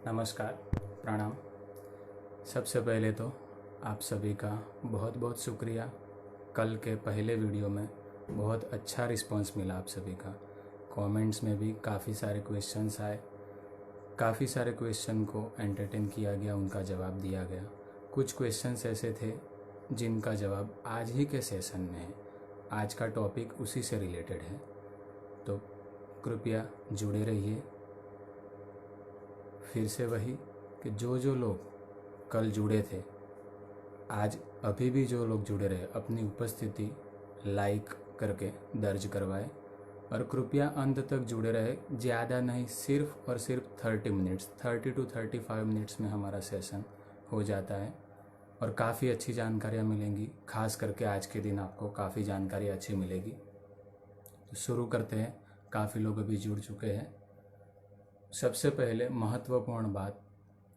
नमस्कार, प्रणाम। सबसे पहले तो आप सभी का बहुत बहुत शुक्रिया। कल के पहले वीडियो में बहुत अच्छा रिस्पांस मिला आप सभी का। कमेंट्स में भी काफ़ी सारे क्वेश्चंस आए, काफ़ी सारे क्वेश्चन को एंटरटेन किया गया, उनका जवाब दिया गया। कुछ क्वेश्चंस ऐसे थे जिनका जवाब आज ही के सेशन में है। आज का टॉपिक उसी से रिलेटेड है, तो कृपया जुड़े रहिए। फिर से वही कि जो लोग कल जुड़े थे, आज अभी भी जो लोग जुड़े रहे, अपनी उपस्थिति लाइक करके दर्ज करवाए और कृपया अंत तक जुड़े रहे। ज़्यादा नहीं, सिर्फ और सिर्फ 30 मिनट्स, 30 to 35 मिनट्स में हमारा सेशन हो जाता है और काफ़ी अच्छी जानकारियाँ मिलेंगी। खास करके आज के दिन आपको काफ़ी जानकारी अच्छी मिलेगी। तो शुरू करते हैं। काफ़ी लोग अभी जुड़ चुके हैं। सबसे पहले महत्वपूर्ण बात,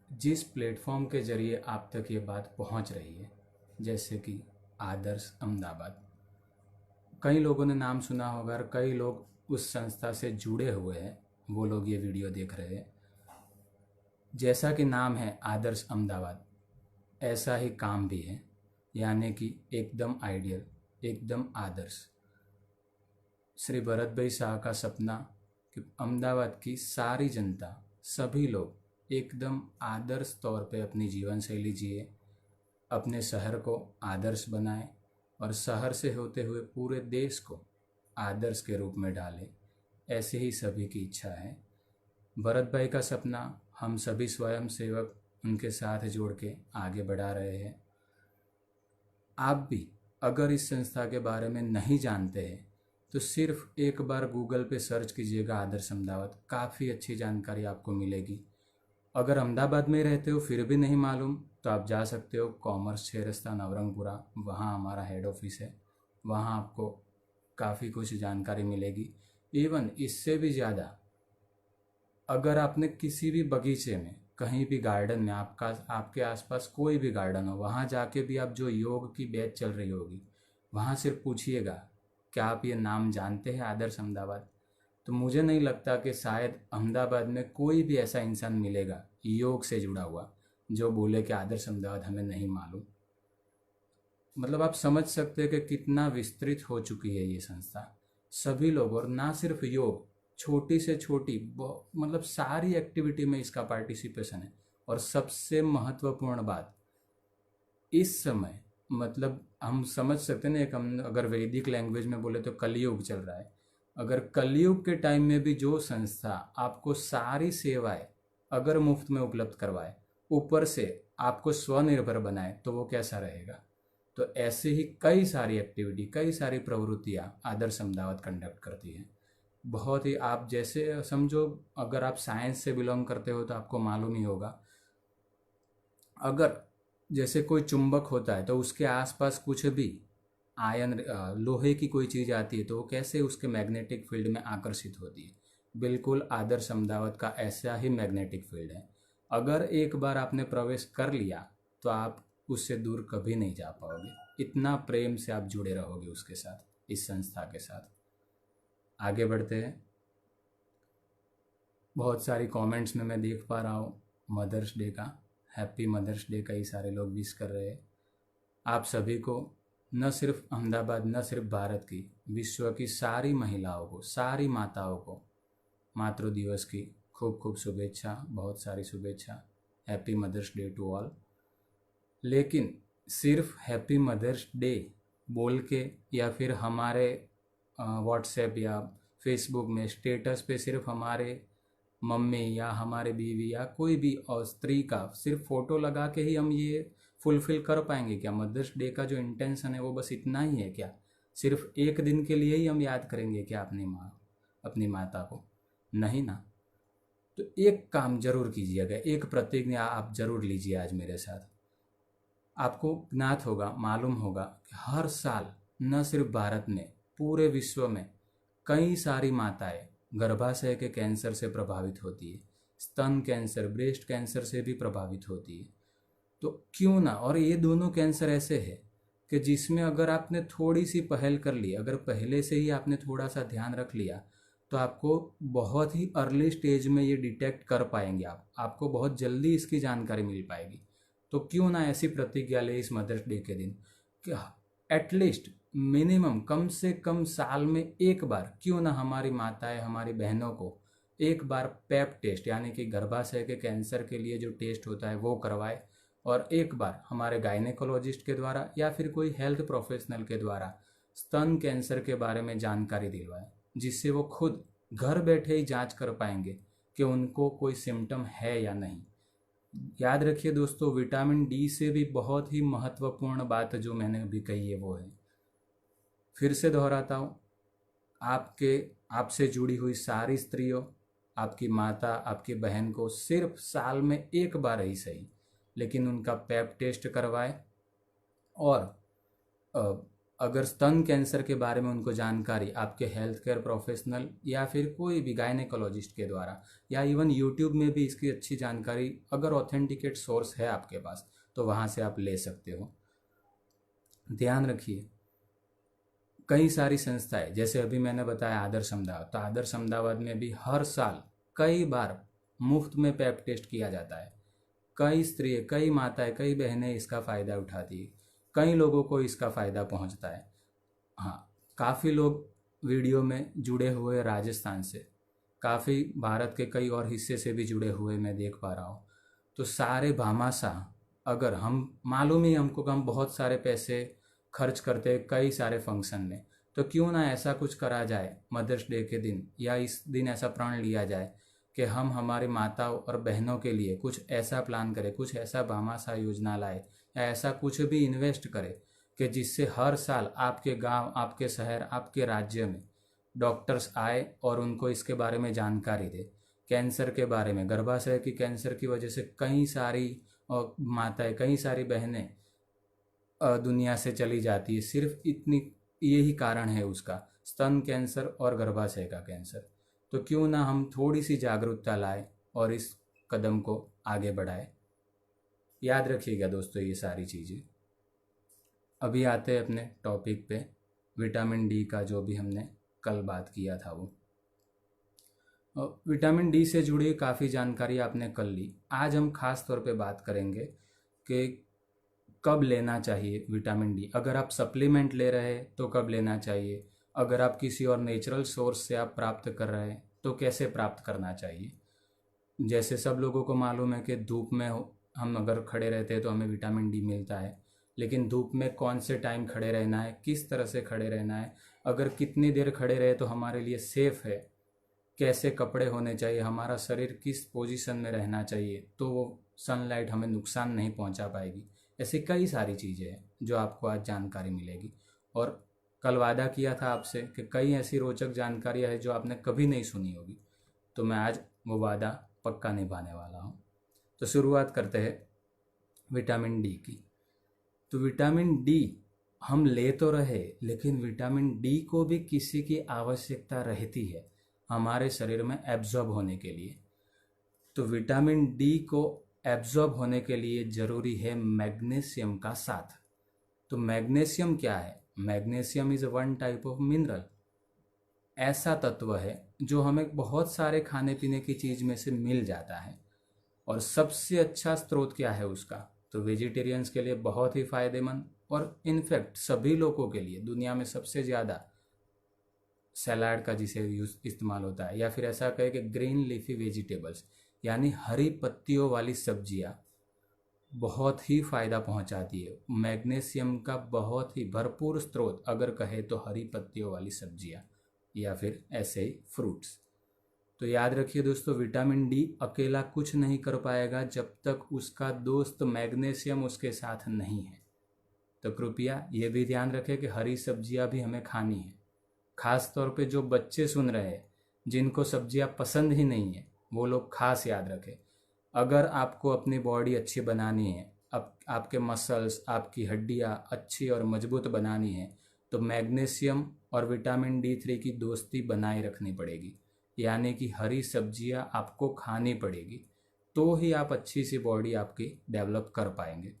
जिस प्लेटफॉर्म के जरिए आप तक ये बात पहुंच रही है, जैसे कि आदर्श अहमदाबाद, कई लोगों ने नाम सुना होगा और कई लोग उस संस्था से जुड़े हुए हैं, वो लोग ये वीडियो देख रहे हैं। जैसा कि नाम है आदर्श अहमदाबाद, ऐसा ही काम भी है, यानी कि एकदम आइडियल, एकदम आदर्श। श्री भरत भाई शाह का सपना कि अहमदाबाद की सारी जनता, सभी लोग एकदम आदर्श तौर पे अपनी जीवन शैली जिए, अपने शहर को आदर्श बनाए और शहर से होते हुए पूरे देश को आदर्श के रूप में डाले, ऐसे ही सभी की इच्छा है। भरत भाई का सपना हम सभी स्वयं सेवक उनके साथ जोड़ के आगे बढ़ा रहे हैं। आप भी अगर इस संस्था के बारे में नहीं जानते हैं तो सिर्फ एक बार गूगल पे सर्च कीजिएगा आदर्श अहमदाबाद, काफ़ी अच्छी जानकारी आपको मिलेगी। अगर अहमदाबाद में रहते हो फिर भी नहीं मालूम तो आप जा सकते हो कॉमर्स 6 रास्ता नवरंगपुरा, वहाँ हमारा हेड ऑफिस है। वहाँ आपको काफ़ी कुछ जानकारी मिलेगी। इवन इससे भी ज़्यादा, अगर आपने किसी भी बगीचे में, कहीं भी गार्डन में, आपके आसपास कोई भी गार्डन हो, वहाँ जाके भी आप जो योग की बैच चल रही होगी, वहाँ सिर्फ पूछिएगा क्या आप ये नाम जानते हैं आदर्श अहमदाबाद। तो मुझे नहीं लगता कि शायद अहमदाबाद में कोई भी ऐसा इंसान मिलेगा योग से जुड़ा हुआ जो बोले कि आदर्श अहमदाबाद हमें नहीं मालूम। मतलब आप समझ सकते हैं कि कितना विस्तृत हो चुकी है ये संस्था। सभी लोग, और ना सिर्फ योग, छोटी से छोटी मतलब सारी एक्टिविटी में इसका पार्टिसिपेशन है। और सबसे महत्वपूर्ण बात, इस समय मतलब हम समझ सकते हैं ना, एक हम अगर वैदिक लैंग्वेज में बोले तो कलयुग चल रहा है। अगर कलयुग के टाइम में भी जो संस्था आपको सारी सेवाएं अगर मुफ्त में उपलब्ध करवाए, ऊपर से आपको स्वनिर्भर बनाए, तो वो कैसा रहेगा। तो ऐसे ही कई सारी एक्टिविटी, कई सारी प्रवृत्तियां आदर्श अहमदाबाद कंडक्ट करती है। बहुत ही, आप जैसे समझो, अगर आप साइंस से बिलोंग करते हो तो आपको मालूम ही होगा, अगर जैसे कोई चुंबक होता है तो उसके आसपास कुछ भी आयन, लोहे की कोई चीज़ आती है तो वो कैसे उसके मैग्नेटिक फील्ड में आकर्षित होती है। बिल्कुल आदर्श अहमदाबाद का ऐसा ही मैग्नेटिक फील्ड है। अगर एक बार आपने प्रवेश कर लिया तो आप उससे दूर कभी नहीं जा पाओगे। इतना प्रेम से आप जुड़े रहोगे उसके साथ, इस संस्था के साथ। आगे बढ़ते हैं। बहुत सारी कमेंट्स में मैं देख पा रहा हूँ मदर्स डे का, हैप्पी मदर्स डे, कई सारे लोग विश कर रहे हैं। आप सभी को, न सिर्फ अहमदाबाद, न सिर्फ भारत की, विश्व की सारी महिलाओं को, सारी माताओं को मातृ दिवस की खूब खूब शुभेच्छा, बहुत सारी शुभेच्छा। Happy mother's day to all. लेकिन सिर्फ हैप्पी मदर्स डे बोल के या फिर हमारे व्हाट्सएप या फेसबुक में स्टेटस पे सिर्फ हमारे मम्मी या हमारे बीवी या कोई भी और स्त्री का सिर्फ फोटो लगा के ही हम ये फुलफिल कर पाएंगे क्या। मदर्स डे का जो इंटेंशन है वो बस इतना ही है क्या। सिर्फ एक दिन के लिए ही हम याद करेंगे क्या अपनी माँ, अपनी माता को? नहीं ना। तो एक काम जरूर कीजिएगा, एक प्रतिज्ञा आप जरूर लीजिए आज मेरे साथ। आपको ज्ञात होगा, मालूम होगा कि हर साल न सिर्फ भारत में, पूरे विश्व में कई सारी माताएं गर्भाशय के कैंसर से प्रभावित होती है, स्तन कैंसर, ब्रेस्ट कैंसर से भी प्रभावित होती है। तो क्यों ना, और ये दोनों कैंसर ऐसे है कि जिसमें अगर आपने थोड़ी सी पहल कर ली, अगर पहले से ही आपने थोड़ा सा ध्यान रख लिया, तो आपको बहुत ही अर्ली स्टेज में ये डिटेक्ट कर पाएंगे, आपको बहुत जल्दी इसकी जानकारी मिल पाएगी। तो क्यों ना ऐसी प्रतिज्ञा ले इस मदर्स डे के दिन कि एटलीस्ट मिनिमम कम से कम साल में एक बार क्यों ना हमारी माताएं, हमारी बहनों को एक बार पैप टेस्ट यानी कि गर्भाशय के कैंसर के लिए जो टेस्ट होता है वो करवाए, और एक बार हमारे गायनेकोलॉजिस्ट के द्वारा या फिर कोई हेल्थ प्रोफेशनल के द्वारा स्तन कैंसर के बारे में जानकारी दिलवाए, जिससे वो खुद घर बैठे ही जांच कर पाएंगे कि उनको कोई सिम्टम है या नहीं। याद रखिए दोस्तों, विटामिन डी से भी बहुत ही महत्वपूर्ण बात जो मैंने अभी कही है वो है, फिर से दोहराता हूँ, आपसे जुड़ी हुई सारी स्त्रियों, आपकी माता, आपकी बहन को सिर्फ साल में एक बार ही सही, लेकिन उनका पैप टेस्ट करवाए। और अगर स्तन कैंसर के बारे में उनको जानकारी आपके हेल्थ केयर प्रोफेशनल या फिर कोई भी गायनेकोलॉजिस्ट के द्वारा, या इवन यूट्यूब में भी इसकी अच्छी जानकारी अगर ऑथेंटिकेट सोर्स है आपके पास तो वहाँ से आप ले सकते हो। ध्यान रखिए, कई सारी संस्थाएं, जैसे अभी मैंने बताया आदर्श अहमदाबाद, तो आदर्श अहमदाबाद में भी हर साल कई बार मुफ्त में पैप टेस्ट किया जाता है। कई स्त्रियाँ, कई माताएं, कई बहनें इसका फ़ायदा उठाती है, कई लोगों को इसका फ़ायदा पहुंचता है। हाँ, काफ़ी लोग वीडियो में जुड़े हुए राजस्थान से, काफ़ी भारत के कई और हिस्से से भी जुड़े हुए मैं देख पा रहा हूँ। तो सारे भामाशाह, अगर हम मालूम ही हमको कि हम बहुत सारे पैसे खर्च करते हैं कई सारे फंक्शन में, तो क्यों ना ऐसा कुछ करा जाए मदर्स डे के दिन, या इस दिन ऐसा प्रण लिया जाए कि हम हमारी माताओं और बहनों के लिए कुछ ऐसा प्लान करें, कुछ ऐसा भामाशाह योजना लाए, या ऐसा कुछ भी इन्वेस्ट करें कि जिससे हर साल आपके गांव, आपके शहर, आपके राज्य में डॉक्टर्स आए और उनको इसके बारे में जानकारी दे। कैंसर के बारे में, गर्भाशय की कैंसर की वजह से कई सारी माताएं, कई सारी बहनें दुनिया से चली जाती है, सिर्फ इतनी यही कारण है उसका, स्तन कैंसर और गर्भाशय का कैंसर। तो क्यों ना हम थोड़ी सी जागरूकता लाए और इस कदम को आगे बढ़ाए। याद रखिएगा दोस्तों ये सारी चीज़ें। अभी आते हैं अपने टॉपिक पे, विटामिन डी का जो भी हमने कल बात किया था वो। विटामिन डी से जुड़ी काफ़ी जानकारी आपने कल ली। आज हम खास तौर पे बात करेंगे कि कब लेना चाहिए विटामिन डी। अगर आप सप्लीमेंट ले रहे हैं तो कब लेना चाहिए, अगर आप किसी और नेचुरल सोर्स से आप प्राप्त कर रहे हैं तो कैसे प्राप्त करना चाहिए। जैसे सब लोगों को मालूम है कि धूप में हम अगर खड़े रहते हैं तो हमें विटामिन डी मिलता है, लेकिन धूप में कौन से टाइम खड़े रहना है, किस तरह से खड़े रहना है, अगर कितनी देर खड़े रहे तो हमारे लिए सेफ़ है, कैसे कपड़े होने चाहिए, हमारा शरीर किस पोजीशन में रहना चाहिए तो वो सनलाइट हमें नुकसान नहीं पहुंचा पाएगी। ऐसी कई सारी चीज़ें हैं जो आपको आज जानकारी मिलेगी। और कल वादा किया था आपसे कि कई ऐसी रोचक जानकारियाँ हैं जो आपने कभी नहीं सुनी होगी, तो मैं आज वो वादा पक्का निभाने वाला हूँ। तो शुरुआत करते हैं विटामिन डी की। तो विटामिन डी हम ले तो रहे, लेकिन विटामिन डी को भी किसी की आवश्यकता रहती है हमारे शरीर में एब्जॉर्ब होने के लिए। तो विटामिन डी को एब्जॉर्ब होने के लिए ज़रूरी है मैग्नीशियम का साथ। तो मैग्नीशियम क्या है? Magnesium is one type of mineral, ऐसा तत्व है जो हमें बहुत सारे खाने पीने की चीज़ में से मिल जाता है। और सबसे अच्छा स्रोत क्या है उसका? तो वेजिटेरियंस के लिए बहुत ही फ़ायदेमंद, और इनफैक्ट सभी लोगों के लिए दुनिया में सबसे ज़्यादा सलाद का जिसे यूज इस्तेमाल होता है, या फिर ऐसा कहे कि ग्रीन लीफी वेजिटेबल्स यानी हरी पत्तियों वाली सब्जियां बहुत ही फ़ायदा पहुंचाती है। मैग्नीशियम का बहुत ही भरपूर स्रोत अगर कहे तो हरी पत्तियों वाली सब्जियां या फिर ऐसे ही फ्रूट्स। तो याद रखिए दोस्तों, विटामिन डी अकेला कुछ नहीं कर पाएगा जब तक उसका दोस्त मैग्नीशियम उसके साथ नहीं है। तो कृपया ये भी ध्यान रखें कि हरी सब्जियां भी हमें खानी है। खास तौर पे जो बच्चे सुन रहे हैं जिनको सब्जियां पसंद ही नहीं है, वो लोग खास याद रखें, अगर आपको अपनी बॉडी अच्छी बनानी है, आपके मसल्स, आपकी हड्डियां अच्छी और मजबूत बनानी है, तो मैग्नीशियम और विटामिन डी3 की दोस्ती बनाए रखनी पड़ेगी। यानी कि हरी सब्जियां आपको खानी पड़ेगी, तो ही आप अच्छी सी बॉडी आपकी डेवलप कर पाएंगे।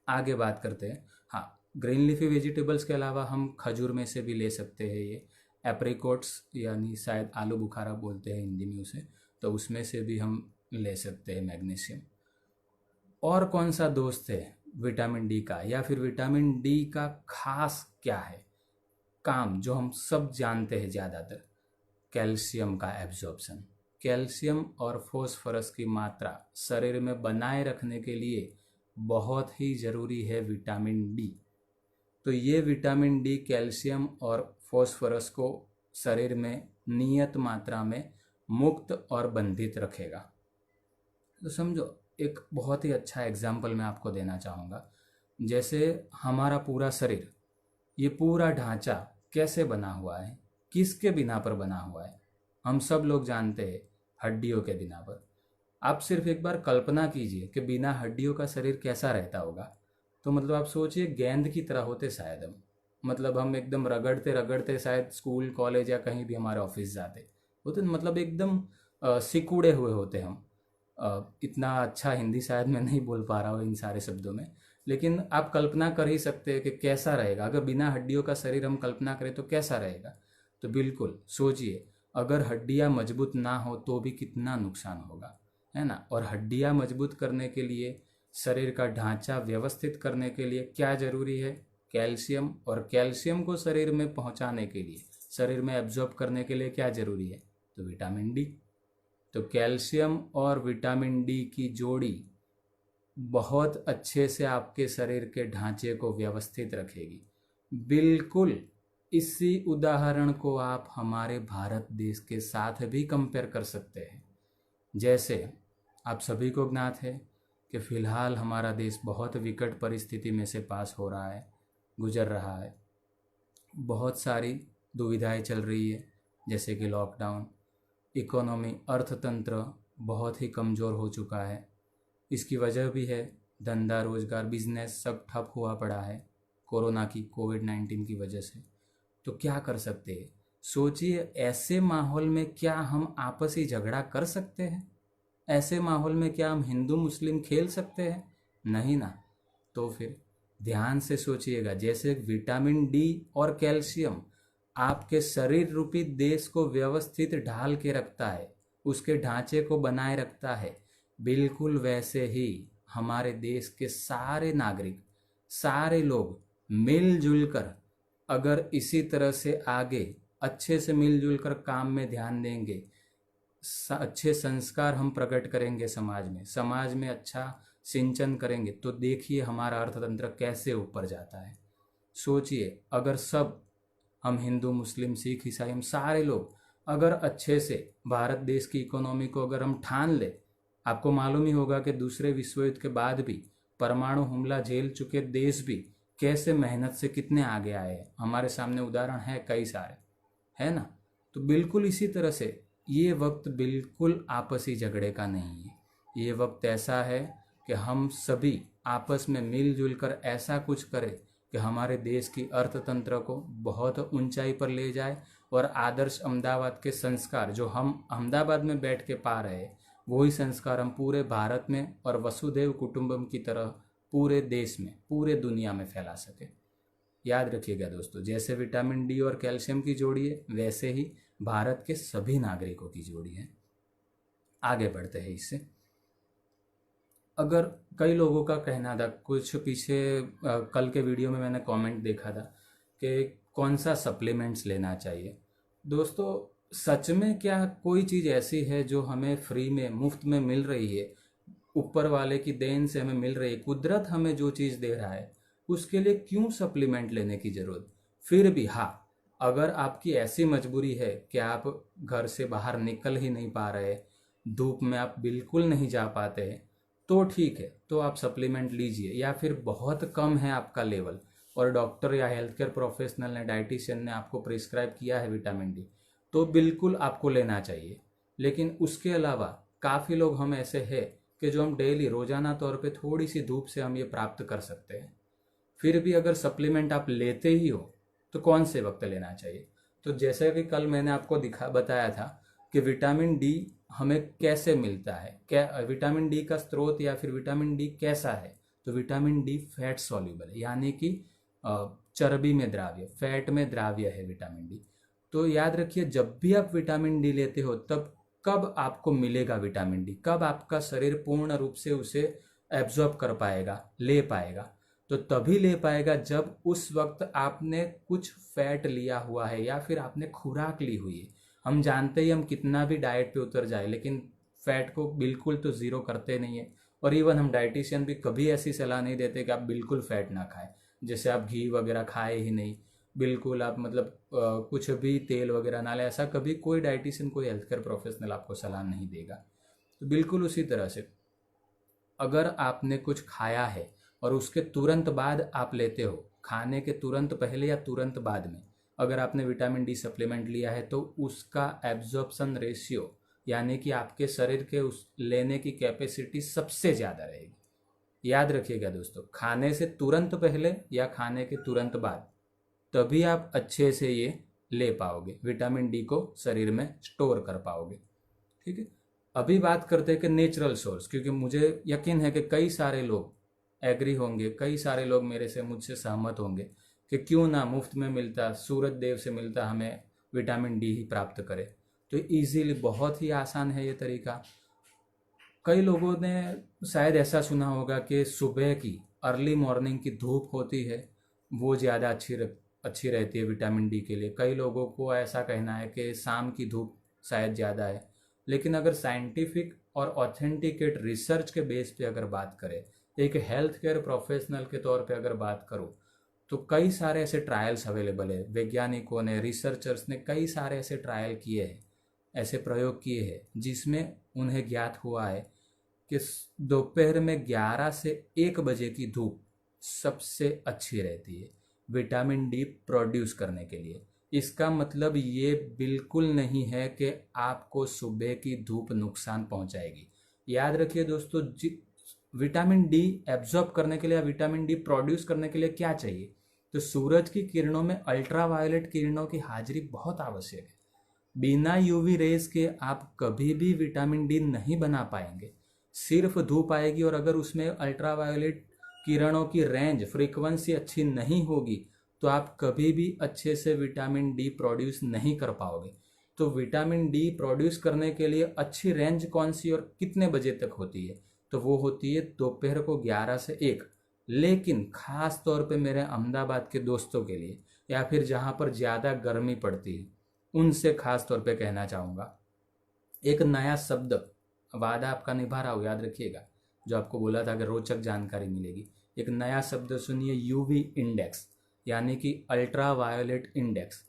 आगे बात करते हैं। हाँ, ग्रीन लीफी वेजिटेबल्स के अलावा हम खजूर में से भी ले सकते हैं ये, एप्रिकॉट्स यानी शायद आलू बुखारा बोलते हैं हिंदी में उसे, तो उसमें से भी हम ले सकते हैं मैग्नीशियम। और कौन सा दोस्त है विटामिन डी का, या फिर विटामिन डी का खास क्या है काम जो हम सब जानते हैं ज़्यादातर? कैल्शियम का एब्जॉर्प्शन। कैल्शियम और फॉस्फोरस की मात्रा शरीर में बनाए रखने के लिए बहुत ही ज़रूरी है विटामिन डी। तो ये विटामिन डी कैल्शियम और फॉस्फोरस को शरीर में नियत मात्रा में मुक्त और बंधित रखेगा। तो समझो, एक बहुत ही अच्छा एग्जाम्पल मैं आपको देना चाहूँगा। जैसे हमारा पूरा शरीर, ये पूरा ढांचा कैसे बना हुआ है, किसके बिना पर बना हुआ है? हम सब लोग जानते हैं, हड्डियों के बिना पर। आप सिर्फ एक बार कल्पना कीजिए कि बिना हड्डियों का शरीर कैसा रहता होगा। तो मतलब आप सोचिए, गेंद की तरह होते शायद हम, मतलब हम एकदम रगड़ते रगड़ते शायद स्कूल कॉलेज या कहीं भी हमारे ऑफिस जाते होते, मतलब एकदम सिकुड़े हुए होते हम। इतना अच्छा हिंदी शायद मैं नहीं बोल पा रहा हूँ इन सारे शब्दों में, लेकिन आप कल्पना कर ही सकते हैं कि कैसा रहेगा अगर बिना हड्डियों का शरीर हम कल्पना करें तो कैसा रहेगा। तो बिल्कुल सोचिए, अगर हड्डियाँ मजबूत ना हो तो भी कितना नुकसान होगा, है ना। और हड्डियाँ मजबूत करने के लिए, शरीर का ढांचा व्यवस्थित करने के लिए क्या जरूरी है? कैल्शियम। और कैल्शियम को शरीर में पहुंचाने के लिए, शरीर में एब्जॉर्ब करने के लिए क्या जरूरी है? तो विटामिन डी। तो कैल्शियम और विटामिन डी की जोड़ी बहुत अच्छे से आपके शरीर के ढांचे को व्यवस्थित रखेगी। बिल्कुल इसी उदाहरण को आप हमारे भारत देश के साथ भी कंपेयर कर सकते हैं। जैसे आप सभी को ज्ञात है कि फिलहाल हमारा देश बहुत विकट परिस्थिति में से पास हो रहा है, गुजर रहा है। बहुत सारी दुविधाएं चल रही है, जैसे कि लॉकडाउन, इकोनॉमी, अर्थतंत्र बहुत ही कमज़ोर हो चुका है। इसकी वजह भी है धंधा रोजगार, बिजनेस सब ठप हुआ पड़ा है कोरोना की, कोविड-19 की वजह से। तो क्या कर सकते हैं? सोचिए, ऐसे माहौल में क्या हम आपसी झगड़ा कर सकते हैं? ऐसे माहौल में क्या हम हिंदू मुस्लिम खेल सकते हैं? नहीं ना। तो फिर ध्यान से सोचिएगा, जैसे विटामिन डी और कैल्शियम आपके शरीर रूपी देश को व्यवस्थित ढाल के रखता है, उसके ढांचे को बनाए रखता है, बिल्कुल वैसे ही हमारे देश के सारे नागरिक, सारे लोग मिलजुल कर अगर इसी तरह से आगे अच्छे से मिलजुल कर काम में ध्यान देंगे, अच्छे संस्कार हम प्रकट करेंगे समाज में अच्छा सिंचन करेंगे, तो देखिए हमारा अर्थतंत्र कैसे ऊपर जाता है। सोचिए, अगर सब हम हिंदू मुस्लिम सिख ईसाई हम सारे लोग अगर अच्छे से भारत देश की इकोनॉमी को अगर हम ठान ले, आपको मालूम ही होगा कि दूसरे विश्व युद्ध के बाद भी परमाणु हमला झेल चुके देश भी कैसे मेहनत से कितने आगे आए हैं। हमारे सामने उदाहरण है कई सारे, है ना। तो बिल्कुल इसी तरह से ये वक्त बिल्कुल आपसी झगड़े का नहीं है। ये वक्त ऐसा है कि हम सभी आपस में मिलजुल कर ऐसा कुछ करें कि हमारे देश की अर्थतंत्र को बहुत ऊंचाई पर ले जाए, और आदर्श अहमदाबाद के संस्कार जो हम अहमदाबाद में बैठ के पा रहे हैं, वही संस्कार हम पूरे भारत में और वसुधैव कुटुंबम की तरह पूरे देश में, पूरे दुनिया में फैला सके। याद रखिएगा दोस्तों, जैसे विटामिन डी और कैल्शियम की जोड़ी है, वैसे ही भारत के सभी नागरिकों की जोड़ी है। आगे बढ़ते हैं इससे। अगर कई लोगों का कहना था, कुछ पीछे कल के वीडियो में मैंने कमेंट देखा था कि कौन सा सप्लीमेंट्स लेना चाहिए। दोस्तों, सच में क्या कोई चीज़ ऐसी है जो हमें फ्री में, मुफ्त में मिल रही है, ऊपर वाले की देन से हमें मिल रही है, कुदरत हमें जो चीज़ दे रहा है, उसके लिए क्यों सप्लीमेंट लेने की ज़रूरत? फिर भी हाँ, अगर आपकी ऐसी मजबूरी है कि आप घर से बाहर निकल ही नहीं पा रहे, धूप में आप बिल्कुल नहीं जा पाते, तो ठीक है, तो आप सप्लीमेंट लीजिए। या फिर बहुत कम है आपका लेवल और डॉक्टर या हेल्थ केयर प्रोफेशनल ने, डाइटिशियन ने आपको प्रिस्क्राइब किया है विटामिन डी, तो बिल्कुल आपको लेना चाहिए। लेकिन उसके अलावा काफ़ी लोग हम ऐसे हैं कि जो हम डेली, रोजाना तौर पे थोड़ी सी धूप से हम ये प्राप्त कर सकते हैं। फिर भी अगर सप्लीमेंट आप लेते ही हो तो कौन से वक्त लेना चाहिए? तो जैसे कि कल मैंने आपको बताया था कि विटामिन डी हमें कैसे मिलता है, क्या विटामिन डी का स्रोत या फिर विटामिन डी कैसा है। तो विटामिन डी फैट सॉल्युबल है, यानी कि चर्बी में द्राव्य, फैट में द्राव्य है विटामिन डी। तो याद रखिए, जब भी आप विटामिन डी लेते हो तब कब आपको मिलेगा विटामिन डी, कब आपका शरीर पूर्ण रूप से उसे एब्जॉर्ब कर पाएगा, ले पाएगा। तो तभी ले पाएगा जब उस वक्त आपने कुछ फैट लिया हुआ है या फिर आपने खुराक ली हुई है। हम जानते ही, हम कितना भी डाइट पे उतर जाए लेकिन फैट को बिल्कुल तो ज़ीरो करते नहीं है। और इवन हम डाइटिशियन भी कभी ऐसी सलाह नहीं देते कि आप बिल्कुल फैट ना खाएं, जैसे आप घी वगैरह खाए ही नहीं, बिल्कुल आप मतलब कुछ भी तेल वगैरह ना लें, ऐसा कभी कोई डाइटिशियन, कोई हेल्थ केयर प्रोफेशनल आपको सलाह नहीं देगा। तो बिल्कुल उसी तरह से अगर आपने कुछ खाया है और उसके तुरंत बाद आप लेते हो, खाने के तुरंत पहले या तुरंत बाद में अगर आपने विटामिन डी सप्लीमेंट लिया है, तो उसका एब्जॉर्प्शन रेशियो यानी कि आपके शरीर के उस लेने की कैपेसिटी सबसे ज़्यादा रहेगी। याद रखिएगा दोस्तों, खाने से तुरंत पहले या खाने के तुरंत बाद तभी आप अच्छे से ये ले पाओगे, विटामिन डी को शरीर में स्टोर कर पाओगे। ठीक है, अभी बात करते हैं कि नेचुरल सोर्स, क्योंकि मुझे यकीन है कि कई सारे लोग एग्री होंगे, कई सारे लोग मुझसे सहमत होंगे कि क्यों ना मुफ्त में मिलता, सूरज देव से मिलता, हमें विटामिन डी ही प्राप्त करे। तो इजीली, बहुत ही आसान है ये तरीका। कई लोगों ने शायद ऐसा सुना होगा कि सुबह की अर्ली मॉर्निंग की धूप होती है वो ज़्यादा अच्छी रहती है विटामिन डी के लिए। कई लोगों को ऐसा कहना है कि शाम की धूप शायद ज़्यादा है। लेकिन अगर साइंटिफिक और ऑथेंटिकेट रिसर्च के बेस पे अगर बात करें, एक हेल्थ केयर प्रोफेशनल के तौर पे अगर बात करूं, तो कई सारे ऐसे ट्रायल्स अवेलेबल है। वैज्ञानिकों ने, रिसर्चर्स ने कई सारे ऐसे ट्रायल किए हैं, ऐसे प्रयोग किए हैं जिसमें उन्हें ज्ञात हुआ है कि दोपहर में 11 से 1 बजे की धूप सबसे अच्छी रहती है विटामिन डी प्रोड्यूस करने के लिए। इसका मतलब ये बिल्कुल नहीं है कि आपको सुबह की धूप नुकसान पहुंचाएगी। याद रखिए दोस्तों, विटामिन डी एब्जॉर्ब करने के लिए या विटामिन डी प्रोड्यूस करने के लिए क्या चाहिए? तो सूरज की किरणों में अल्ट्रावायलेट किरणों की हाजिरी बहुत आवश्यक है। बिना यूवी रेज के आप कभी भी विटामिन डी नहीं बना पाएंगे। सिर्फ धूप आएगी और अगर उसमें अल्ट्रावायलेट किरणों की रेंज, फ्रीक्वेंसी अच्छी नहीं होगी तो आप कभी भी अच्छे से विटामिन डी प्रोड्यूस नहीं कर पाओगे। तो विटामिन डी प्रोड्यूस करने के लिए अच्छी रेंज कौन सी और कितने बजे तक होती है? तो वो होती है दोपहर को 11 से 1। लेकिन खास तौर पे मेरे अहमदाबाद के दोस्तों के लिए या फिर जहाँ पर ज़्यादा गर्मी पड़ती है, उनसे खास तौर पे कहना चाहूँगा, एक नया शब्द, वादा आपका निभा रहा हूँ, याद रखिएगा, जो आपको बोला था कि रोचक जानकारी मिलेगी। एक नया शब्द सुनिए, यूवी इंडेक्स, यानी कि अल्ट्रा वायोलेट इंडेक्स।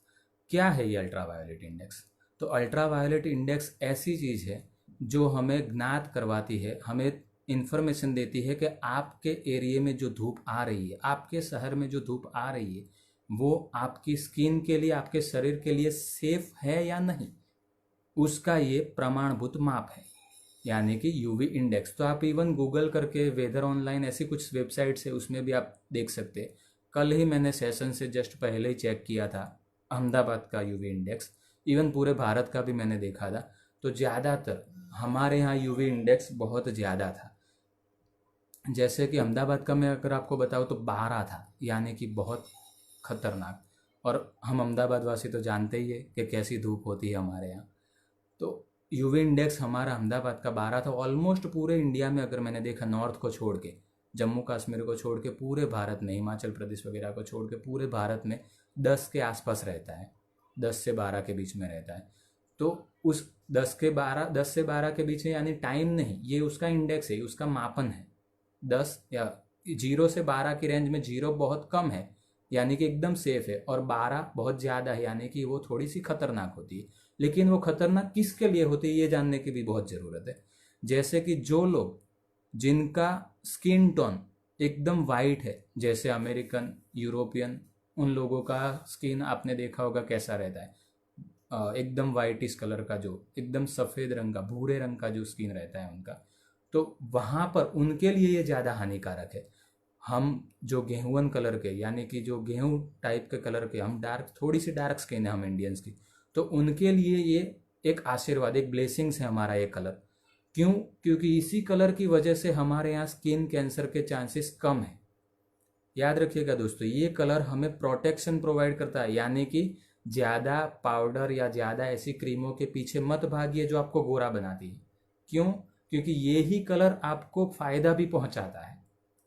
क्या है ये अल्ट्रा वायोलेट इंडेक्स? तो अल्ट्रा वायोलेट इंडेक्स ऐसी चीज़ है जो हमें ज्ञात करवाती है, हमें इन्फॉर्मेशन देती है कि आपके एरिया में जो धूप आ रही है, आपके शहर में जो धूप आ रही है, वो आपकी स्किन के लिए, आपके शरीर के लिए सेफ है या नहीं, उसका ये प्रमाणभूत माप है, यानी कि यूवी इंडेक्स। तो आप इवन गूगल करके वेदर ऑनलाइन ऐसी कुछ वेबसाइट्स है, उसमें भी आप देख सकते हैं। कल ही मैंने सेशन से जस्ट पहले ही चेक किया था अहमदाबाद का यूवी इंडेक्स, इवन पूरे भारत का भी मैंने देखा था। तो ज़्यादातर हमारे यहाँ यूवी इंडेक्स बहुत ज़्यादा था। जैसे कि अहमदाबाद का मैं अगर आपको बताऊँ तो 12 था, यानी कि बहुत खतरनाक। और हम अहमदाबाद वासी तो जानते ही है कि कैसी धूप होती है हमारे यहाँ। तो यूवी इंडेक्स हमारा अहमदाबाद का 12 था। ऑलमोस्ट पूरे इंडिया में अगर मैंने देखा, नॉर्थ को छोड़ के, जम्मू कश्मीर को छोड़ के, पूरे भारत में, हिमाचल प्रदेश वगैरह को छोड़ के पूरे भारत में 10 के आसपास रहता है, 10 से 12 के बीच में रहता है। तो उस 10 से 12 के बीच में, यानी टाइम नहीं, ये उसका इंडेक्स है, उसका मापन है। 10 या 0 से 12 की रेंज में 0 बहुत कम है, यानी कि एकदम सेफ है, और 12 बहुत ज़्यादा है, यानी कि वो थोड़ी सी खतरनाक होती है। लेकिन वो खतरनाक किसके लिए होती है ये जानने की भी बहुत ज़रूरत है। जैसे कि जो लोग, जिनका स्किन टोन एकदम वाइट है, जैसे अमेरिकन, यूरोपियन, उन लोगों का स्किन आपने देखा होगा कैसा रहता है, एकदम वाइटिश कलर का, जो एकदम सफ़ेद रंग का, भूरे रंग का जो स्किन रहता है उनका, तो वहाँ पर उनके लिए ये ज़्यादा हानिकारक है। हम जो गेहूं कलर के, यानी कि जो गेहूं टाइप के कलर के, हम थोड़ी सी डार्क स्किन है हम इंडियंस की, तो उनके लिए ये एक आशीर्वाद, एक ब्लेसिंग्स है हमारा ये कलर। क्यों? क्योंकि इसी कलर की वजह से हमारे यहाँ स्किन कैंसर के चांसेस कम है। याद रखिएगा दोस्तों, ये कलर हमें प्रोटेक्शन प्रोवाइड करता है, यानी कि ज़्यादा पाउडर या ज़्यादा ऐसी क्रीमों के पीछे मत भागिए जो आपको गोरा बनाती है। क्यों? क्योंकि ये ही कलर आपको फ़ायदा भी पहुंचाता है।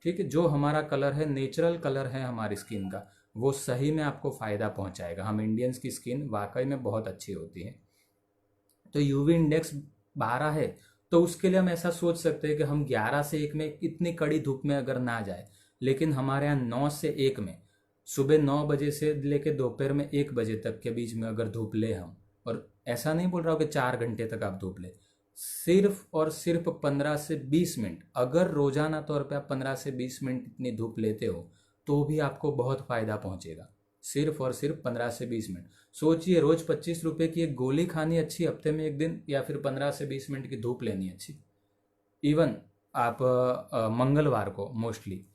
ठीक है, जो हमारा कलर है, नेचुरल कलर है हमारी स्किन का, वो सही में आपको फ़ायदा पहुंचाएगा। हम इंडियंस की स्किन वाकई में बहुत अच्छी होती है। तो यूवी इंडेक्स 12 है, तो उसके लिए हम ऐसा सोच सकते हैं कि हम 11 से 1 में इतनी कड़ी धूप में अगर ना जाए, लेकिन हमारे यहाँ 9 से 1 में, सुबह 9 बजे से लेकर दोपहर में 1 बजे तक के बीच में अगर धूप ले हम, और ऐसा नहीं बोल रहा हूँ कि 4 घंटे तक आप धूप ले, सिर्फ और सिर्फ 15 से 20 मिनट, अगर रोजाना तौर पे आप 15 से 20 मिनट इतनी धूप लेते हो तो भी आपको बहुत फायदा पहुंचेगा। सिर्फ और सिर्फ 15 से 20 मिनट। सोचिए, रोज 25 रुपए की एक गोली खानी अच्छी, हफ्ते में 1 दिन, या फिर 15 से 20 मिनट की धूप लेनी अच्छी। इवन आप मंगलवार को मोस्टली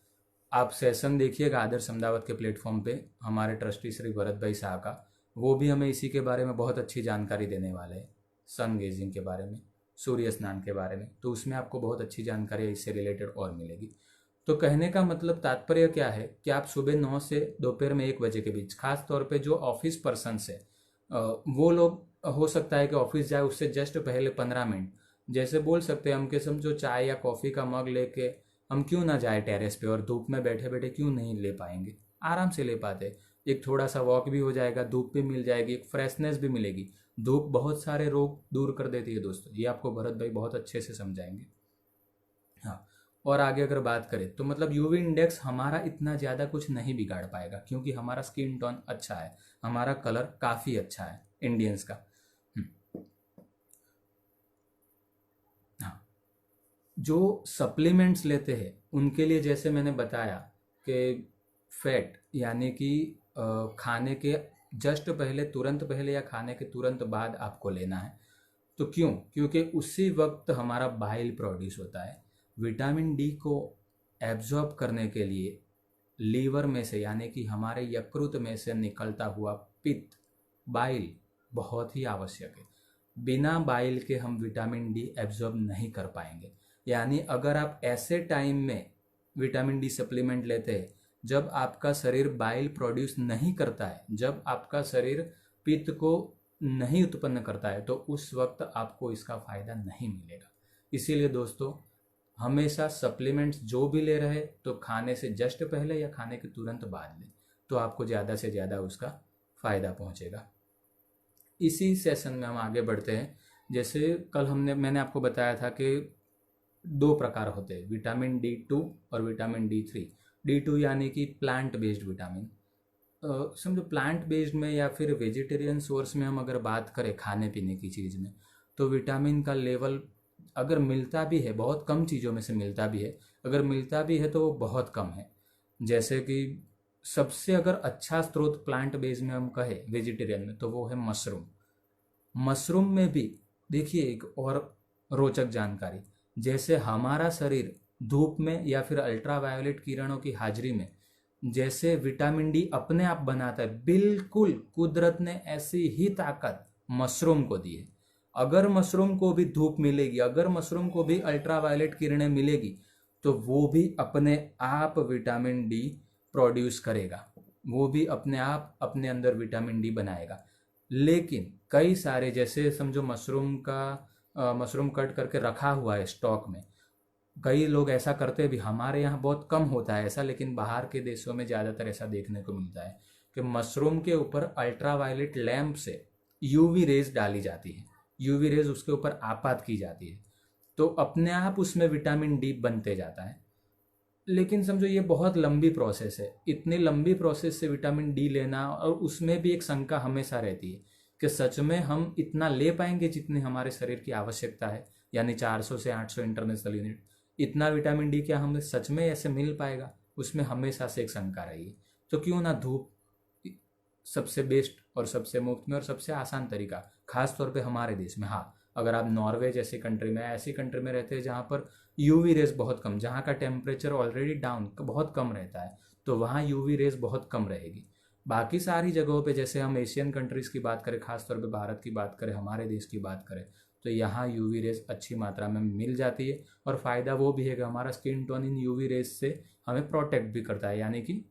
आप सेशन देखिएगा आदर्श अहमदाबाद के प्लेटफॉर्म पे, हमारे ट्रस्टी श्री भरत भाई शाह का, वो भी हमें इसी के बारे में बहुत अच्छी जानकारी देने वाले हैं, सन गेजिंग के बारे में, सूर्य स्नान के बारे में। तो उसमें आपको बहुत अच्छी जानकारी इससे रिलेटेड और मिलेगी। तो कहने का मतलब तात्पर्य क्या है कि आप सुबह 9 से दोपहर में 1 बजे के बीच, खास तौर पे जो ऑफिस पर्सन है, वो लोग, हो सकता है कि ऑफिस जाए उससे जस्ट पहले 15 मिनट, जैसे बोल सकते हैं हम कि समझो चाय या कॉफ़ी का मग लेके हम क्यों ना जाए टेरेस पे, और धूप में बैठे बैठे क्यों नहीं ले पाएंगे, आराम से ले पाते। एक थोड़ा सा वॉक भी हो जाएगा, धूप भी मिल जाएगी, एक फ्रेशनेस भी मिलेगी। धूप बहुत सारे रोग दूर कर देती है दोस्तों, ये आपको भरत भाई बहुत अच्छे से समझाएंगे। हाँ, और आगे अगर बात करें तो मतलब यूवी इंडेक्स हमारा इतना ज़्यादा कुछ नहीं बिगाड़ पाएगा, क्योंकि हमारा स्किन टोन अच्छा है, हमारा कलर काफ़ी अच्छा है इंडियंस का। हाँ, जो सप्लीमेंट्स लेते हैं उनके लिए जैसे मैंने बताया कि फैट, यानी कि खाने के जस्ट पहले, तुरंत पहले या खाने के तुरंत बाद आपको लेना है। तो क्यों? क्योंकि उसी वक्त हमारा बाइल प्रोड्यूस होता है। विटामिन डी को एब्जॉर्ब करने के लिए लीवर में से, यानी कि हमारे यकृत में से निकलता हुआ पित्त, बाइल, बहुत ही आवश्यक है। बिना बाइल के हम विटामिन डी एब्जॉर्ब नहीं कर पाएंगे। यानी अगर आप ऐसे टाइम में विटामिन डी सप्लीमेंट लेते हैं जब आपका शरीर बाइल प्रोड्यूस नहीं करता है, जब आपका शरीर पित्त को नहीं उत्पन्न करता है, तो उस वक्त आपको इसका फायदा नहीं मिलेगा। इसीलिए दोस्तों, हमेशा सप्लीमेंट्स जो भी ले रहे तो खाने से जस्ट पहले या खाने के तुरंत बाद लें, तो आपको ज़्यादा से ज़्यादा उसका फ़ायदा पहुंचेगा। इसी सेशन में हम आगे बढ़ते हैं। जैसे कल मैंने आपको बताया था कि 2 प्रकार होते हैं, विटामिन D2 और विटामिन D3। D2 यानी कि प्लांट बेस्ड विटामिन। समझो प्लांट बेस्ड में या फिर वेजिटेरियन सोर्स में हम अगर बात करें खाने पीने की चीज़ में, तो विटामिन का लेवल अगर मिलता भी है, बहुत कम चीज़ों में से मिलता भी है, अगर मिलता भी है तो वो बहुत कम है। जैसे कि सबसे अगर अच्छा स्रोत प्लांट बेस्ड में हम कहें वेजिटेरियन में, तो वो है मशरूम। मशरूम में भी देखिए एक और रोचक जानकारी, जैसे हमारा शरीर धूप में या फिर अल्ट्रावायोलेट किरणों की हाजिरी में जैसे विटामिन डी अपने आप बनाता है, बिल्कुल कुदरत ने ऐसी ही ताकत मशरूम को दी है। अगर मशरूम को भी धूप मिलेगी, अगर मशरूम को भी अल्ट्रावायलेट किरणें मिलेगी, तो वो भी अपने आप विटामिन डी प्रोड्यूस करेगा, वो भी अपने आप अपने अंदर विटामिन डी बनाएगा। लेकिन कई सारे, जैसे समझो मशरूम कट करके रखा हुआ है स्टॉक में, कई लोग ऐसा करते भी, हमारे यहाँ बहुत कम होता है ऐसा, लेकिन बाहर के देशों में ज़्यादातर ऐसा देखने को मिलता है कि मशरूम के ऊपर अल्ट्रावायलेट लैंप से यूवी रेज डाली जाती है, यूवी रेज उसके ऊपर आपात की जाती है, तो अपने आप उसमें विटामिन डी बनते जाता है। लेकिन समझो ये बहुत लंबी प्रोसेस है, इतनी लंबी प्रोसेस से विटामिन डी लेना, और उसमें भी एक शंका हमेशा रहती है कि सच में हम इतना ले पाएंगे जितनी हमारे शरीर की आवश्यकता है, यानी 400 से 800 इंटरनेशनल यूनिट, इतना विटामिन डी क्या हमें सच में ऐसे मिल पाएगा? उसमें हमेशा से एक शंका रही है। तो क्यों ना धूप सबसे बेस्ट और सबसे मुफ्त में और सबसे आसान तरीका, खास तौर पे हमारे देश में। हाँ, अगर आप नॉर्वे जैसी कंट्री में, ऐसी कंट्री में रहते हैं जहाँ पर यूवी रेज बहुत कम, जहाँ का टेम्परेचर ऑलरेडी डाउन बहुत कम रहता है, तो वहाँ यूवी रेज बहुत कम रहेगी। बाकी सारी जगहों पे, जैसे हम एशियन कंट्रीज़ की बात करें, खासतौर पे भारत की बात करें, हमारे देश की बात करें, तो यहाँ यूवी रेज अच्छी मात्रा में मिल जाती है। और फ़ायदा वो भी है कि हमारा skin tone in UV rays से हमें प्रोटेक्ट भी करता है, यानी कि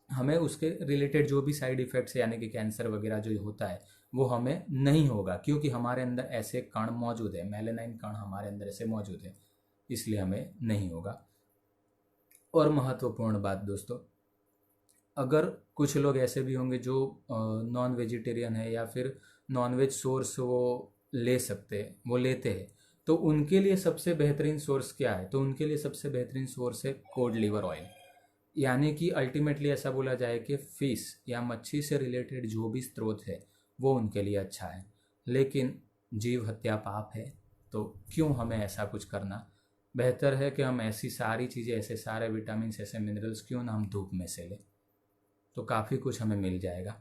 हमें उसके रिलेटेड जो भी साइड इफ़ेक्ट्स यानी कि कैंसर वगैरह जो होता है वो हमें नहीं होगा, क्योंकि हमारे अंदर ऐसे कण मौजूद है, मेलेनाइन कण हमारे अंदर ऐसे मौजूद है, इसलिए हमें नहीं होगा। और महत्वपूर्ण बात दोस्तों, अगर कुछ लोग ऐसे भी होंगे जो नॉन वेजिटेरियन है या फिर नॉन वेज सोर्स वो ले सकते हैं, वो लेते हैं, तो उनके लिए सबसे बेहतरीन सोर्स क्या है? तो उनके लिए सबसे बेहतरीन सोर्स है कोड लीवर ऑयल। यानी कि अल्टीमेटली ऐसा बोला जाए कि फिश या मच्छी से रिलेटेड जो भी स्रोत है वो उनके लिए अच्छा है। लेकिन जीव हत्या पाप है, तो क्यों हमें ऐसा कुछ करना? बेहतर है कि हम ऐसी सारी चीज़ें, ऐसे सारे विटामिन, ऐसे मिनरल्स क्यों ना हम धूप में से लें, तो काफ़ी कुछ हमें मिल जाएगा।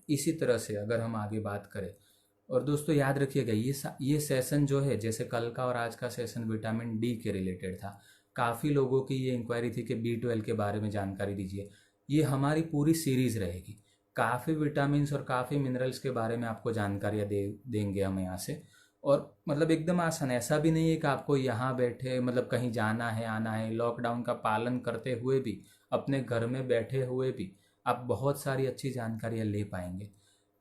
इसी तरह से अगर हम आगे बात करें, और दोस्तों याद रखिएगा ये सेशन जो है, जैसे कल का और आज का सेशन विटामिन डी के रिलेटेड था। काफ़ी लोगों की ये इंक्वायरी थी कि B12 के बारे में जानकारी दीजिए। ये हमारी पूरी सीरीज़ रहेगी, काफ़ी विटामिन्स और काफ़ी मिनरल्स के बारे में आपको जानकारियाँ देंगे हम यहाँ से। और मतलब एकदम आसान, ऐसा भी नहीं है कि आपको यहाँ बैठे मतलब कहीं जाना है आना है, लॉकडाउन का पालन करते हुए भी, अपने घर में बैठे हुए भी आप बहुत सारी अच्छी जानकारियाँ ले पाएंगे।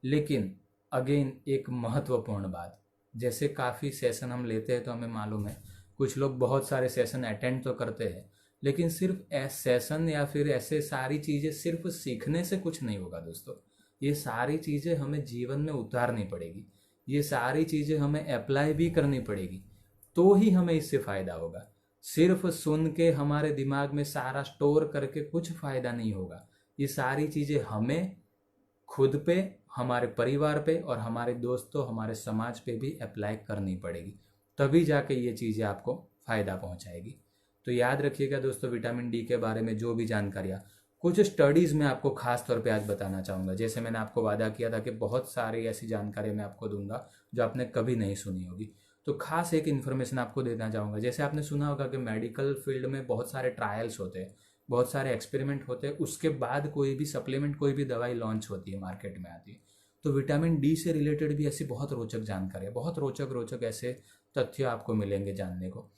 लेकिन अगेन एक महत्वपूर्ण बात, जैसे काफ़ी सेशन हम लेते हैं तो हमें मालूम है कुछ लोग बहुत सारे सेशन अटेंड तो करते हैं, लेकिन सिर्फ सेशन या फिर ऐसे सारी चीज़ें सिर्फ सीखने से कुछ नहीं होगा दोस्तों। ये सारी चीज़ें हमें जीवन में उतारनी पड़ेगी, ये सारी चीज़ें हमें अप्लाई भी करनी पड़ेगी, तो ही हमें इससे फ़ायदा होगा। सिर्फ सुन के हमारे दिमाग में सारा स्टोर करके कुछ फ़ायदा नहीं होगा। ये सारी चीज़ें हमें खुद पे, हमारे परिवार पे और हमारे दोस्तों, हमारे समाज पे भी अप्लाई करनी पड़ेगी, तभी जाके ये चीज़ें आपको फ़ायदा पहुंचाएगी। तो याद रखिएगा दोस्तों, विटामिन डी के बारे में जो भी जानकारियाँ, कुछ स्टडीज़ मैं आपको खास तौर पे आज बताना चाहूँगा। जैसे मैंने आपको वादा किया था कि बहुत सारी ऐसी जानकारी मैं आपको दूंगा जो आपने कभी नहीं सुनी होगी। तो खास एक इन्फॉर्मेशन आपको देना चाहूँगा। जैसे आपने सुना होगा कि मेडिकल फील्ड में बहुत सारे ट्रायल्स होते हैं, बहुत सारे एक्सपेरिमेंट होते हैं, उसके बाद कोई भी सप्लीमेंट, कोई भी दवाई लॉन्च होती है, मार्केट में आती है। तो विटामिन डी से रिलेटेड भी ऐसी बहुत रोचक जानकारी है, बहुत रोचक रोचक ऐसे तथ्य आपको मिलेंगे जानने को।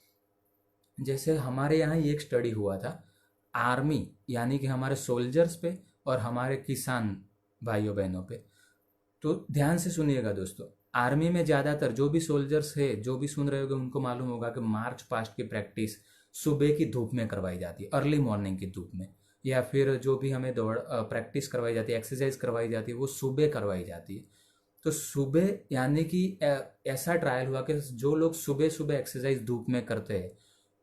जैसे हमारे यहाँ ये एक स्टडी हुआ था आर्मी यानी कि हमारे सोल्जर्स पे और हमारे किसान भाइयों बहनों पे। तो ध्यान से सुनिएगा दोस्तों, आर्मी में ज़्यादातर जो भी सोल्जर्स है, जो भी सुन रहे होंगे उनको मालूम होगा कि मार्च पास्ट की प्रैक्टिस सुबह की धूप में करवाई जाती है, अर्ली मॉर्निंग की धूप में, या फिर जो भी हमें दौड़ प्रैक्टिस करवाई जाती है, एक्सरसाइज करवाई जाती है, वो सुबह करवाई जाती है। तो सुबह यानी कि ऐसा ट्रायल हुआ कि जो लोग सुबह सुबह एक्सरसाइज धूप में करते हैं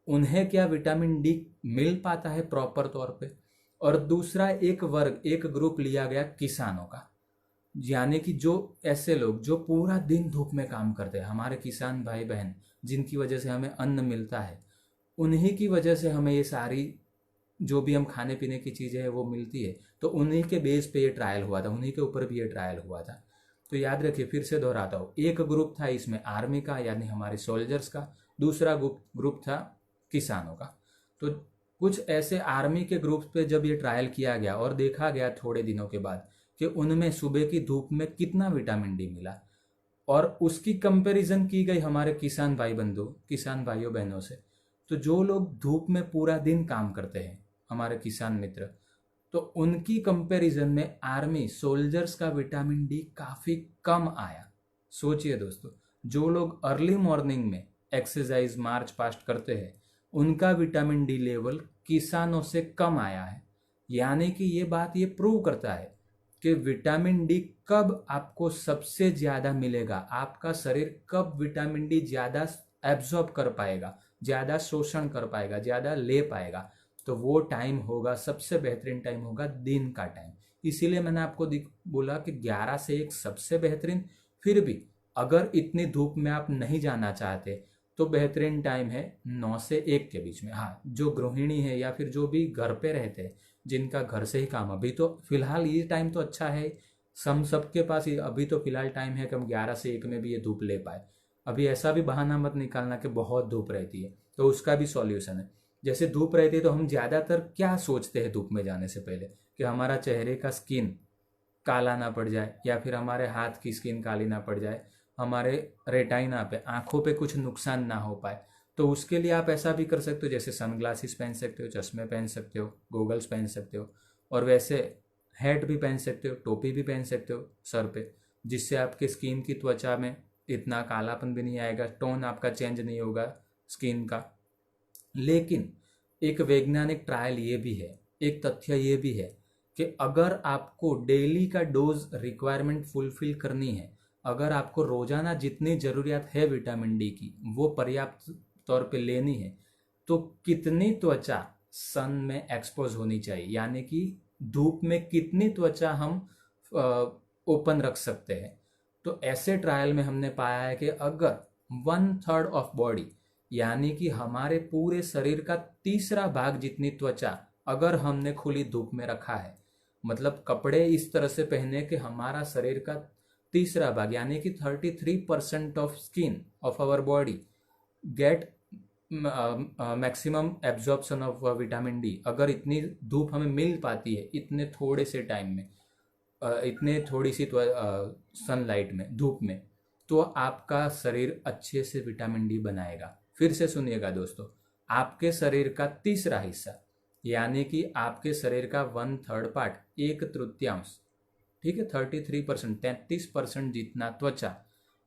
उन्हें क्या विटामिन डी मिल पाता है प्रॉपर तौर पे। और दूसरा एक वर्ग, एक ग्रुप लिया गया किसानों का, यानी कि जो ऐसे लोग जो पूरा दिन धूप में काम करते हैं, हमारे किसान भाई बहन जिनकी वजह से हमें अन्न मिलता है, उन्हीं की वजह से हमें ये सारी जो भी हम खाने पीने की चीज़ें हैं वो मिलती है। तो उन्हीं के बेस पे ये ट्रायल हुआ था, उन्हीं के ऊपर भी ये ट्रायल हुआ था। तो याद रखिए, फिर से दोहराता हूँ, एक ग्रुप था इसमें आर्मी का यानी हमारे सोल्जर्स का, दूसरा ग्रुप था किसानों का। तो कुछ ऐसे आर्मी के ग्रुप पे जब ये ट्रायल किया गया और देखा गया थोड़े दिनों के बाद कि उनमें सुबह की धूप में कितना विटामिन डी मिला, और उसकी कंपैरिजन की गई हमारे किसान भाई बंधु, किसान भाइयों बहनों से। तो जो लोग धूप में पूरा दिन काम करते हैं, हमारे किसान मित्र, तो उनकी कंपैरिजन में आर्मी सोल्जर्स का विटामिन डी काफ़ी कम आया। सोचिए दोस्तों, जो लोग अर्ली मॉर्निंग में एक्सरसाइज मार्च पास्ट करते हैं उनका विटामिन डी लेवल किसानों से कम आया है। यानी कि ये बात ये प्रूव करता है कि विटामिन डी कब आपको सबसे ज़्यादा मिलेगा, आपका शरीर कब विटामिन डी ज़्यादा एब्जॉर्ब कर पाएगा, ज़्यादा शोषण कर पाएगा, ज़्यादा ले पाएगा, तो वो टाइम होगा, सबसे बेहतरीन टाइम होगा दिन का टाइम। इसीलिए मैंने आपको बोला कि 11 से 1 सबसे बेहतरीन। फिर भी अगर इतनी धूप में आप नहीं जाना चाहते तो बेहतरीन टाइम है 9 से 1 के बीच में। हाँ, जो गृहिणी है या फिर जो भी घर पे रहते हैं, जिनका घर से ही काम, अभी तो फिलहाल ये टाइम तो अच्छा है, हम सबके पास अभी तो फिलहाल टाइम है कि हम 11 से 1 में भी ये धूप ले पाए। अभी ऐसा भी बहाना मत निकालना कि बहुत धूप रहती है, तो उसका भी सॉल्यूशन है। जैसे धूप रहती है तो हम ज़्यादातर क्या सोचते हैं धूप में जाने से पहले, कि हमारा चेहरे का स्किन काला ना पड़ जाए, या फिर हमारे हाथ की स्किन काली ना पड़ जाए, हमारे रेटाइना पे, आंखों पे कुछ नुकसान ना हो पाए। तो उसके लिए आप ऐसा भी कर सकते हो, जैसे सनग्लासेस पहन सकते हो, चश्मे पहन सकते हो, गॉगल्स पहन सकते हो। और वैसे हैट भी पहन सकते हो, टोपी भी पहन सकते हो सर पे, जिससे आपके स्किन की त्वचा में इतना कालापन भी नहीं आएगा, टोन आपका चेंज नहीं होगा स्किन का। लेकिन एक वैज्ञानिक ट्रायल ये भी है, एक तथ्य ये भी है कि अगर आपको डेली का डोज रिक्वायरमेंट फुलफिल करनी है, अगर आपको रोजाना जितनी ज़रूरियात है विटामिन डी की वो पर्याप्त तौर पे लेनी है, तो कितनी त्वचा सन में एक्सपोज होनी चाहिए, यानी कि धूप में कितनी त्वचा हम ओपन रख सकते हैं। तो ऐसे ट्रायल में हमने पाया है कि अगर 1/3 ऑफ बॉडी, यानी कि हमारे पूरे शरीर का तीसरा भाग जितनी त्वचा अगर हमने खुली धूप में रखा है, मतलब कपड़े इस तरह से पहने कि हमारा शरीर का तीसरा भाग यानी कि 33% of skin of our body get maximum absorption of vitamin D, अगर इतनी धूप हमें मिल पाती है इतने थोड़े से टाइम में, इतने थोड़ी सी सनलाइट में, धूप में, तो आपका शरीर अच्छे से विटामिन डी बनाएगा। फिर से सुनिएगा दोस्तों, आपके शरीर का तीसरा हिस्सा यानी कि आपके शरीर का 1/3 पार्ट, 1/3, ठीक है, 33%, 33% जितना त्वचा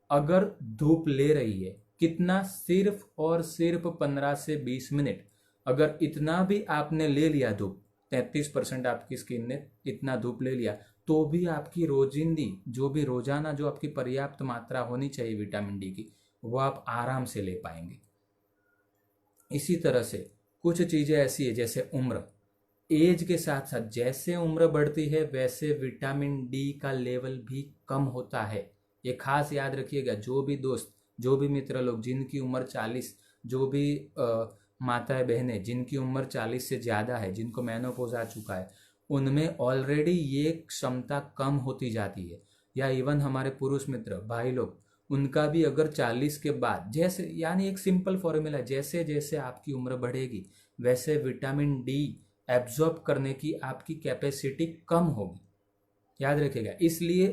अगर धूप ले रही है, कितना, सिर्फ और सिर्फ 15 से 20 मिनट, अगर इतना भी आपने ले लिया धूप, 33% आपकी स्किन ने इतना धूप ले लिया, तो भी आपकी रोजिंदी जो भी रोजाना जो आपकी पर्याप्त मात्रा होनी चाहिए विटामिन डी की, वो आप आराम से ले पाएंगे। इसी तरह से कुछ चीजें ऐसी है जैसे उम्र, एज के साथ साथ जैसे उम्र बढ़ती है वैसे विटामिन डी का लेवल भी कम होता है। ये खास याद रखिएगा, जो भी दोस्त, जो भी मित्र लोग जिनकी उम्र 40, जो भी माताएं बहनें जिनकी उम्र 40 से ज़्यादा है, जिनको मेनोपॉज आ चुका है, उनमें ऑलरेडी ये क्षमता कम होती जाती है। या इवन हमारे पुरुष मित्र भाई लोग, उनका भी अगर 40 के बाद, जैसे यानी एक सिंपल फॉर्मूला, जैसे जैसे आपकी उम्र बढ़ेगी वैसे विटामिन डी एब्जॉर्ब करने की आपकी कैपेसिटी कम होगी, याद रखिएगा। इसलिए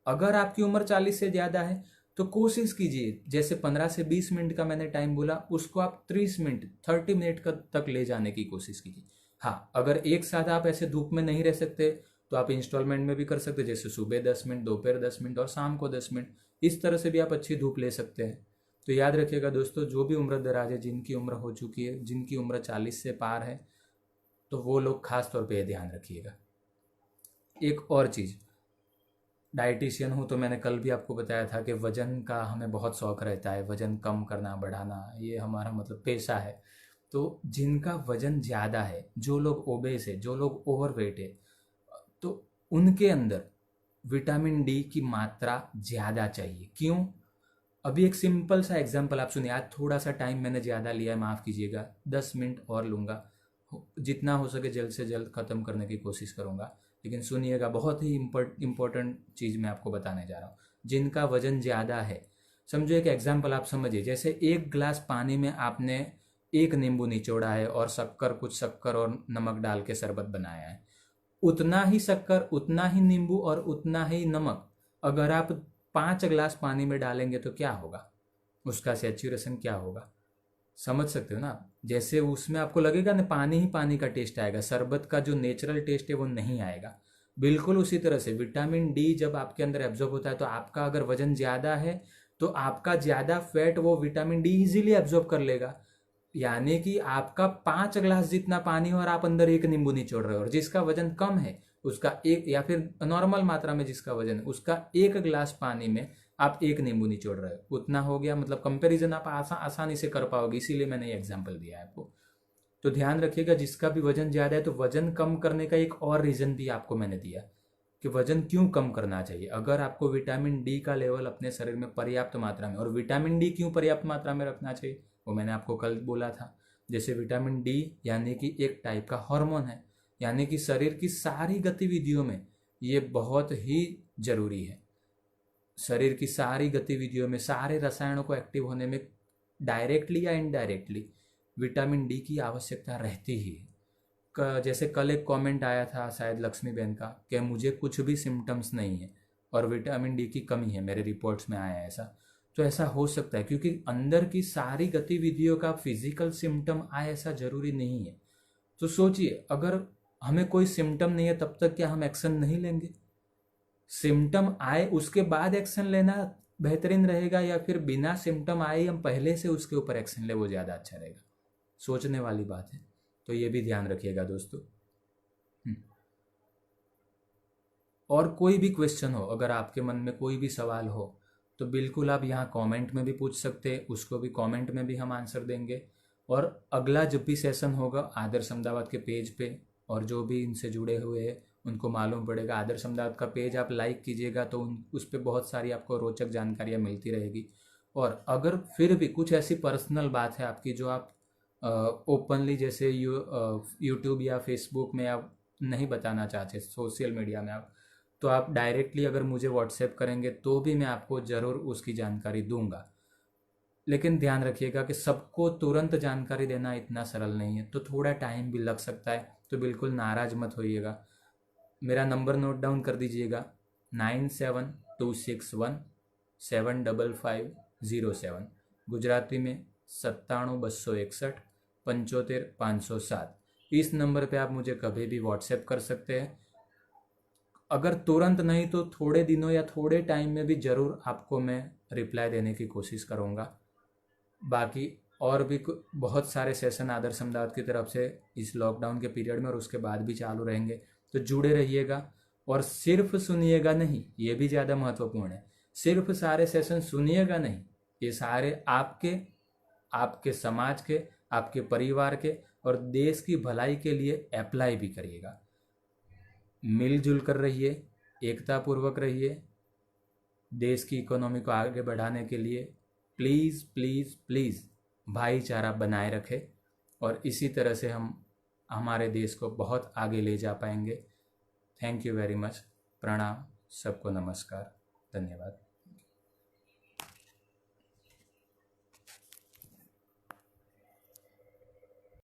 अगर आपकी उम्र 40 से ज़्यादा है तो कोशिश कीजिए, जैसे 15 से 20 मिनट का मैंने टाइम बोला, उसको आप 30 मिनट 30 मिनट तक ले जाने की कोशिश कीजिए। हाँ, अगर एक साथ आप ऐसे धूप में नहीं रह सकते तो आप इंस्टॉलमेंट में भी कर सकते, जैसे सुबह 10 मिनट, दोपहर 10 मिनट और शाम को 10 मिनट, इस तरह से भी आप अच्छी धूप ले सकते हैं। तो याद रखिएगा दोस्तों, जो भी उम्र दराज है, जिनकी उम्र हो चुकी है, जिनकी उम्र 40 से पार है, तो वो लोग खास तौर पे ध्यान रखिएगा। एक और चीज़, डाइटिशियन हूँ तो मैंने कल भी आपको बताया था कि वज़न का हमें बहुत शौक रहता है, वज़न कम करना, बढ़ाना, ये हमारा मतलब पेशा है। तो जिनका वज़न ज़्यादा है, जो लोग ओबेस है, जो लोग ओवरवेट है, तो उनके अंदर विटामिन डी की मात्रा ज़्यादा चाहिए। क्यों? अभी एक सिंपल सा एग्जांपल आप सुनिए। आज थोड़ा सा टाइम मैंने ज़्यादा लिया है, माफ़ कीजिएगा, 10 मिनट और लूँगा, जितना हो सके जल्द से जल्द ख़त्म करने की कोशिश करूँगा, लेकिन सुनिएगा, बहुत ही इम्पोर्टेंट चीज़ मैं आपको बताने जा रहा हूँ। जिनका वज़न ज़्यादा है, समझो एक एग्जाम्पल आप समझिए, जैसे 1 गिलास पानी में आपने 1 नींबू निचोड़ा है और शक्कर, कुछ शक्कर और नमक डाल के शरबत बनाया है। उतना ही शक्कर, उतना ही नींबू और उतना ही नमक अगर आप 5 गिलास पानी में डालेंगे तो क्या होगा, उसका सैचुरेशन क्या होगा, समझ सकते हो ना आप? जैसे उसमें आपको लगेगा ना पानी ही पानी का टेस्ट आएगा, शरबत का जो नेचुरल टेस्ट है वो नहीं आएगा। बिल्कुल उसी तरह से विटामिन डी जब आपके अंदर एब्जॉर्ब होता है, तो आपका अगर वजन ज़्यादा है तो आपका ज़्यादा फैट वो विटामिन डी इजीली एब्जॉर्ब कर लेगा। यानी कि आपका 5 गिलास जितना पानी और आप अंदर 1 नींबू निचोड़ रहे हो, और जिसका वजन कम है उसका एक, या फिर नॉर्मल मात्रा में जिसका वजन है उसका 1 गिलास पानी में आप 1 नींबू निचोड़ रहे हो, उतना हो गया। मतलब कंपैरिजन आप आसानी से कर पाओगे, इसीलिए मैंने ये एग्जांपल दिया है आपको। तो ध्यान रखिएगा, जिसका भी वजन ज़्यादा है, तो वजन कम करने का एक और रीज़न भी आपको मैंने दिया कि वजन क्यों कम करना चाहिए। अगर आपको विटामिन डी का लेवल अपने शरीर में पर्याप्त मात्रा में, और विटामिन डी क्यों पर्याप्त मात्रा में रखना चाहिए वो मैंने आपको कल बोला था। जैसे विटामिन डी यानी कि एक टाइप का हार्मोन है, यानी कि शरीर की सारी गतिविधियों में ये बहुत ही जरूरी है। शरीर की सारी गतिविधियों में, सारे रसायनों को एक्टिव होने में डायरेक्टली या इनडायरेक्टली विटामिन डी की आवश्यकता रहती ही है। जैसे कल एक कमेंट आया था शायद लक्ष्मी बहन का कि मुझे कुछ भी सिम्टम्स नहीं है और विटामिन डी की कमी है, मेरे रिपोर्ट्स में आया है ऐसा। तो ऐसा हो सकता है क्योंकि अंदर की सारी गतिविधियों का फिजिकल सिम्टम आए ऐसा जरूरी नहीं है। तो सोचिए, अगर हमें कोई सिम्टम नहीं है तब तक क्या हम एक्शन नहीं लेंगे? सिम्टम आए उसके बाद एक्शन लेना बेहतरीन रहेगा, या फिर बिना सिम्टम आए हम पहले से उसके ऊपर एक्शन ले, वो ज़्यादा अच्छा रहेगा? सोचने वाली बात है, तो ये भी ध्यान रखिएगा दोस्तों। और कोई भी क्वेश्चन हो, अगर आपके मन में कोई भी सवाल हो तो बिल्कुल आप यहाँ कमेंट में भी पूछ सकते हैं, उसको भी कमेंट में भी हम आंसर देंगे। और अगला जब भी सेशन होगा आदर्श अहमदाबाद के पेज पे, और जो भी इनसे जुड़े हुए हैं उनको मालूम पड़ेगा, आदर्श अहमदाबाद का पेज आप लाइक कीजिएगा तो उस पर बहुत सारी आपको रोचक जानकारियाँ मिलती रहेगी। और अगर फिर भी कुछ ऐसी पर्सनल बात है आपकी जो आप ओपनली जैसे यूट्यूब या फेसबुक में आप नहीं बताना चाहते, सोशल मीडिया में आप, तो आप डायरेक्टली अगर मुझे व्हाट्सएप करेंगे तो भी मैं आपको ज़रूर उसकी जानकारी दूंगा। लेकिन ध्यान रखिएगा कि सबको तुरंत जानकारी देना इतना सरल नहीं है, तो थोड़ा टाइम भी लग सकता है, तो बिल्कुल नाराज मत होइएगा। मेरा नंबर नोट डाउन कर दीजिएगा, 9726175507, गुजराती में 97-261-75-507। इस नंबर पे आप मुझे कभी भी व्हाट्सएप कर सकते हैं। अगर तुरंत नहीं तो थोड़े दिनों या थोड़े टाइम में भी ज़रूर आपको मैं रिप्लाई देने की कोशिश करूँगा। बाकी और भी बहुत सारे सेशन आदर्श अहमदाबाद की तरफ से इस लॉकडाउन के पीरियड में और उसके बाद भी चालू रहेंगे, तो जुड़े रहिएगा। और सिर्फ सुनिएगा नहीं, ये भी ज़्यादा महत्वपूर्ण है, सिर्फ सारे सेशन सुनिएगा नहीं, ये सारे आपके आपके समाज के, आपके परिवार के और देश की भलाई के लिए अप्लाई भी करिएगा। मिलजुल कर रहिए, एकता पूर्वक रहिए, देश की इकोनॉमी को आगे बढ़ाने के लिए प्लीज़ प्लीज़ प्लीज़ भाईचारा बनाए रखें, और इसी तरह से हम हमारे देश को बहुत आगे ले जा पाएंगे। Thank you very much. प्रणाम, सबको नमस्कार, धन्यवाद।